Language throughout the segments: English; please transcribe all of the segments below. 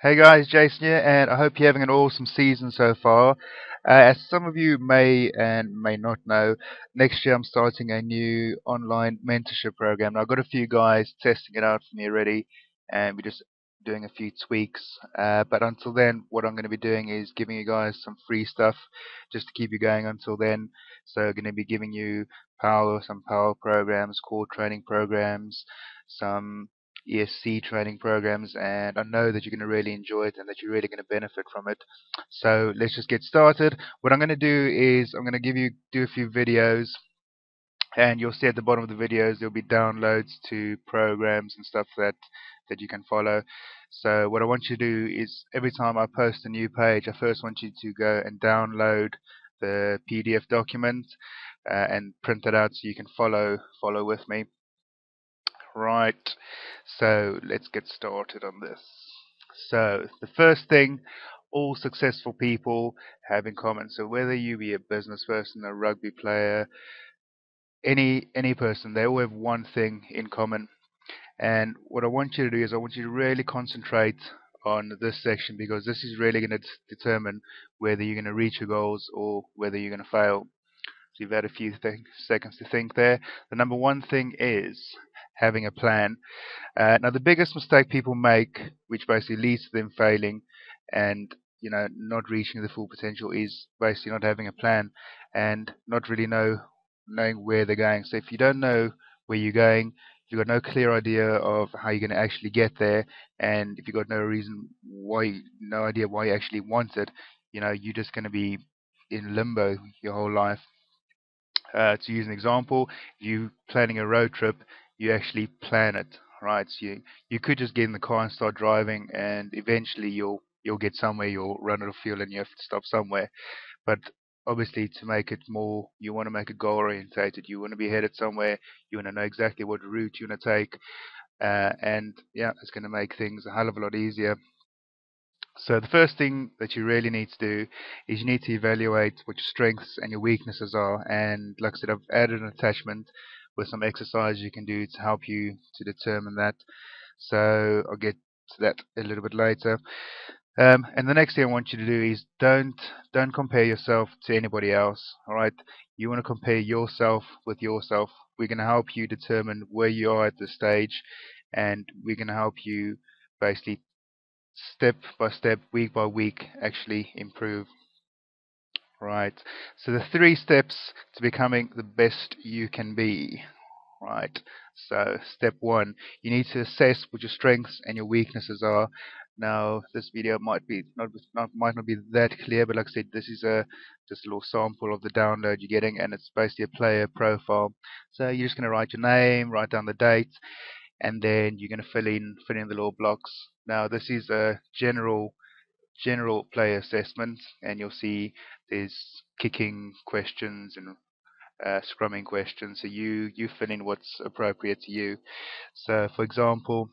Hey guys, Jason here, and I hope you're having an awesome season so far. As some of you may and may not know, next year I'm starting a new online mentorship program. Now, I've got a few guys testing it out for me already, and we're just doing a few tweaks. But until then, what I'm going to be doing is giving you guys some free stuff just to keep you going until then. So, I'm going to be giving you some power programs, core training programs, some ESC training programs, and I know that you're going to really enjoy it and that you're really going to benefit from it. So let's just get started. What I'm going to do is I'm going to do a few videos, and you'll see at the bottom of the videos there'll be downloads to programs and stuff that you can follow. So what I want you to do is every time I post a new page, I first want you to go and download the PDF document and print it out so you can follow with me. Right, so let's get started on this. So, the first thing all successful people have in common, so whether you be a business person, a rugby player, any person, they all have one thing in common. And what I want you to do is I want you to really concentrate on this section because this is really going to determine whether you're going to reach your goals or whether you're going to fail. So you've had a few seconds to think there. The number one thing is having a plan. Now, the biggest mistake people make, which basically leads to them failing and not reaching the full potential, is basically not having a plan and not really knowing where they're going. So if you don't know where you're going, you've got no clear idea of how you're going to actually get there, and if you've got no idea why you actually want it, you're just going to be in limbo your whole life. To use an example, you planning a road trip, you actually plan it, right? So you could just get in the car and start driving, and eventually you'll get somewhere, you'll run out of fuel, and you have to stop somewhere. But obviously, to make it more, you want to make it goal orientated. You want to be headed somewhere. You want to know exactly what route you want to take, and yeah, it's going to make things a hell of a lot easier. So the first thing that you really need to do is you need to evaluate what your strengths and your weaknesses are. And like I said, I've added an attachment with some exercises you can do to help you to determine that. So I'll get to that a little bit later. And the next thing I want you to do is don't compare yourself to anybody else. All right, you want to compare yourself with yourself. We're going to help you determine where you are at this stage, and we're going to help you basically step by step, week by week, actually improve. Right. So the 3 steps to becoming the best you can be. Right. So step 1, you need to assess what your strengths and your weaknesses are. Now, this video might not be that clear, but like I said, this is just a little sample of the download you're getting, and it's basically a player profile. So you're just going to write your name, write down the date, and then you're going to fill in the little blocks. Now, this is a general player assessment, and you'll see there's kicking questions and scrumming questions. So you fill in what's appropriate to you. So, for example,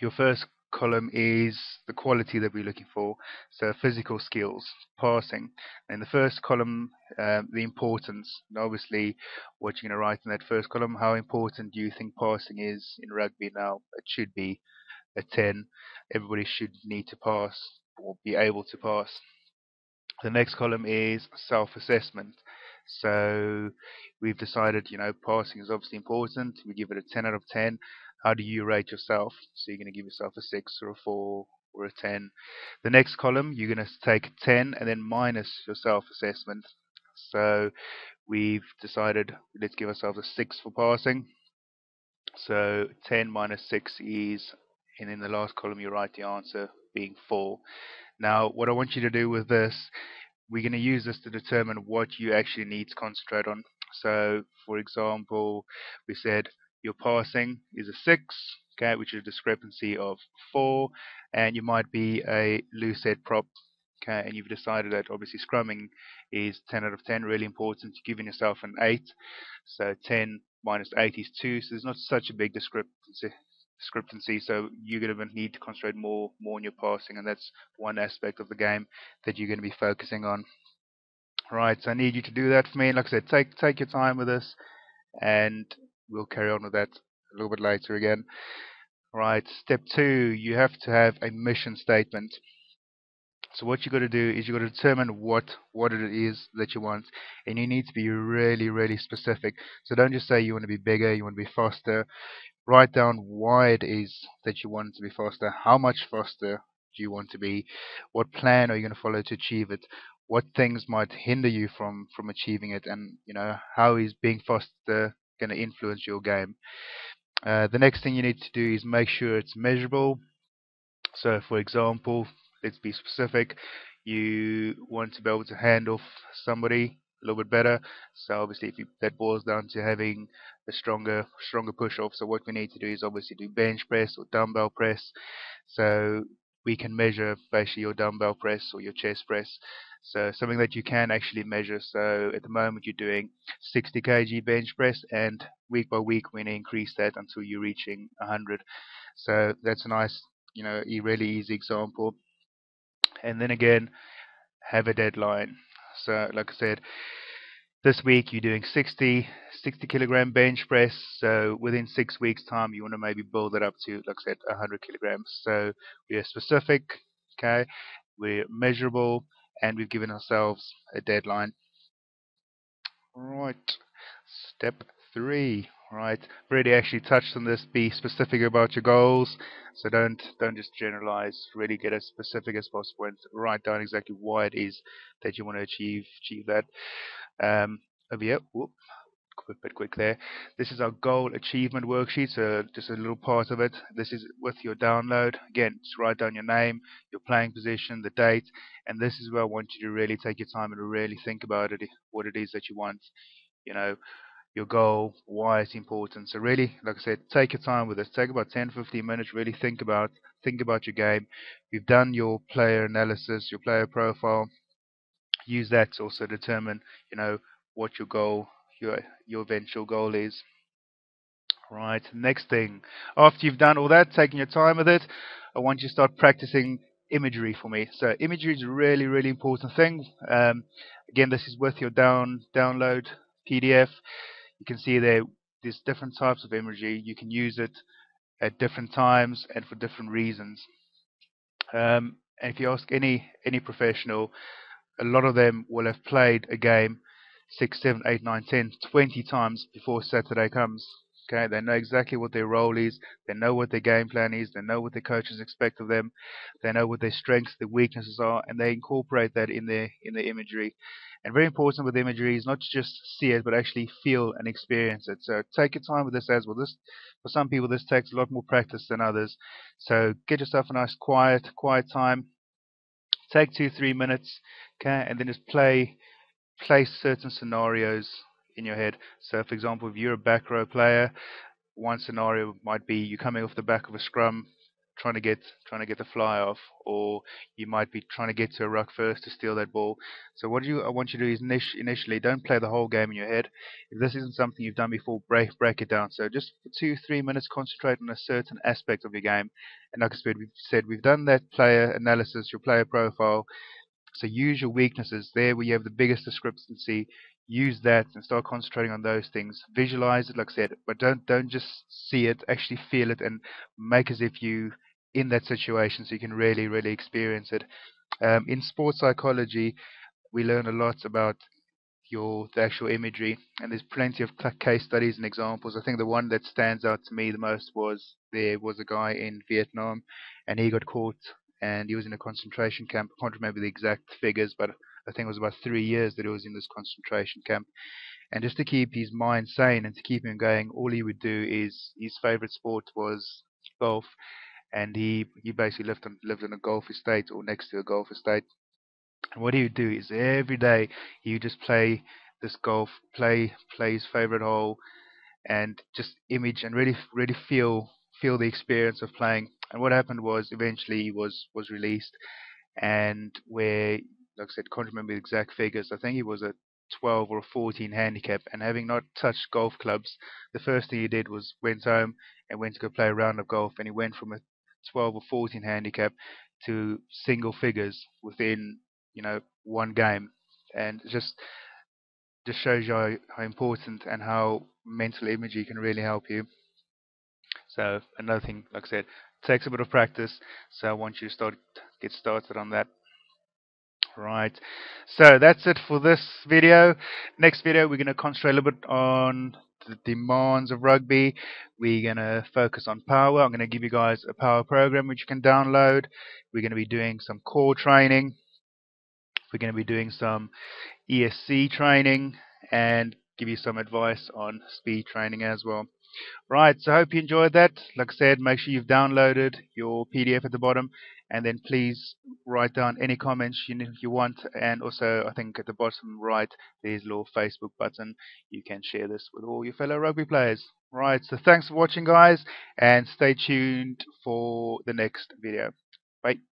your first column is the quality that we're looking for. So physical skills, passing. And the first column, the importance. And obviously, what you're going to write in that first column, how important do you think passing is in rugby now? It should be a 10. Everybody should need to pass or be able to pass. The next column is self-assessment. So we've decided, passing is obviously important. We give it a 10 out of 10. How do you rate yourself? So you're going to give yourself a 6 or a 4 or a 10. The next column, you're going to take 10 and then minus your self-assessment. So we've decided, let's give ourselves a 6 for passing. So 10 minus 6 is, and in the last column you write the answer being 4. Now, what I want you to do with this, we're going to use this to determine what you actually need to concentrate on. So, for example, we said your passing is a 6, okay, which is a discrepancy of 4, and you might be a loose head prop, okay, and you've decided that obviously scrumming is 10 out of 10, really important. You're giving yourself an 8, so 10 minus 8 is 2, so there's not such a big discrepancy, so you're going to need to concentrate more on your passing, and that's one aspect of the game that you're going to be focusing on. Right, so I need you to do that for me. Like I said, take your time with this, and we'll carry on with that a little bit later again. Right. Step two, you have to have a mission statement. So what you got to do is you got to determine what it is that you want, and you need to be really really specific. So don't just say you want to be bigger, you want to be faster. Write down why it is that you want to be faster. How much faster do you want to be? What plan are you going to follow to achieve it? What things might hinder you from achieving it? And how is being faster going to influence your game? The next thing you need to do is make sure it's measurable. So, for example, let's be specific. You want to be able to hand off somebody a little bit better. So obviously, if that boils down to having a stronger push off. So what we need to do is obviously do bench press or dumbbell press. So we can measure basically your dumbbell press or your chest press. So something that you can actually measure. So at the moment you're doing 60 kg bench press, and week by week we're going to increase that until you're reaching 100. So that's a nice, a really easy example. And then again, have a deadline. So like I said, this week you're doing 60 kilogram bench press. So within 6 weeks time, you want to maybe build it up to, like I said, 100 kilograms. So we are specific, okay? We're measurable, and we've given ourselves a deadline. Right. Step three. Right. Brady actually touched on this. Be specific about your goals. So don't just generalize. Really get as specific as possible and write down exactly why it is that you want to achieve that. Over here. Whoop, quick there. This is our goal achievement worksheet. So just a little part of it. This is with your download. Again, just write down your name, your playing position, the date, and this is where I want you to really take your time and really think about it, what it is that you want. You know, your goal, why it's important. So really, like I said, take your time with this. Take about 10, 15 minutes. Really think about your game. You've done your player analysis, your player profile. Use that to also determine, what your goal, your eventual goal is. Right. Next thing, after you've done all that, taking your time with it, I want you to start practicing imagery for me. So imagery is a really, really important thing. Again, this is with your download PDF. You can see there's different types of imagery. You can use it at different times and for different reasons. And if you ask any professional, a lot of them will have played a game 6, 7, 8, 9, 10, 20 times before Saturday comes. Okay, they know exactly what their role is. They know what their game plan is. They know what their coaches expect of them. They know what their strengths, their weaknesses are, and they incorporate that in their imagery. And very important with imagery is not to just see it, but actually feel and experience it. So take your time with this as well. This, for some people, this takes a lot more practice than others. So get yourself a nice quiet time. Take 2, 3 minutes, okay, and then just place certain scenarios in your head. So, for example, if you're a back row player, one scenario might be you coming off the back of a scrum, trying to get the fly off, or you might be trying to get to a ruck first to steal that ball. So I want you to do is initially don't play the whole game in your head. If this isn't something you've done before, break it down. So just for 2, 3 minutes, concentrate on a certain aspect of your game. And like I said, we've done that player analysis, your player profile. So use your weaknesses there where you have the biggest discrepancy. Use that and start concentrating on those things. Visualize it, like I said, but don't just see it. Actually feel it and make as if you in that situation, so you can really really experience it. In sports psychology, we learn a lot about the actual imagery, and there's plenty of case studies and examples. I think the one that stands out to me the most was there was a guy in Vietnam, and he got caught, and he was in a concentration camp. I can't remember the exact figures, but I think it was about 3 years that he was in this concentration camp. And just to keep his mind sane and to keep him going, all he would do is his favorite sport was golf, and he basically lived on a golf estate or next to a golf estate. And what he would do is every day he would just play this golf, play his favorite hole, and just image and really really feel the experience of playing. And what happened was eventually he was released, and where, like I said, can't remember the exact figures. I think he was a 12 or a 14 handicap, and having not touched golf clubs, the first thing he did was went home and went to go play a round of golf, and he went from a 12 or 14 handicap to single figures within one game. And it just shows you how important and how mental imagery can really help you. So another thing, like I said, takes a bit of practice. So I want you to get started on that. Right. So that's it for this video. Next video, we're going to concentrate a little bit on the demands of rugby. We're going to focus on power. I'm going to give you guys a power program which you can download. We're going to be doing some core training. We're going to be doing some ESC training and give you some advice on speed training as well. Right, so I hope you enjoyed that. Like I said, make sure you've downloaded your PDF at the bottom, and then please write down any comments you want. And also, I think at the bottom right, there's a little Facebook button. You can share this with all your fellow rugby players. Right, so thanks for watching, guys, and stay tuned for the next video. Bye.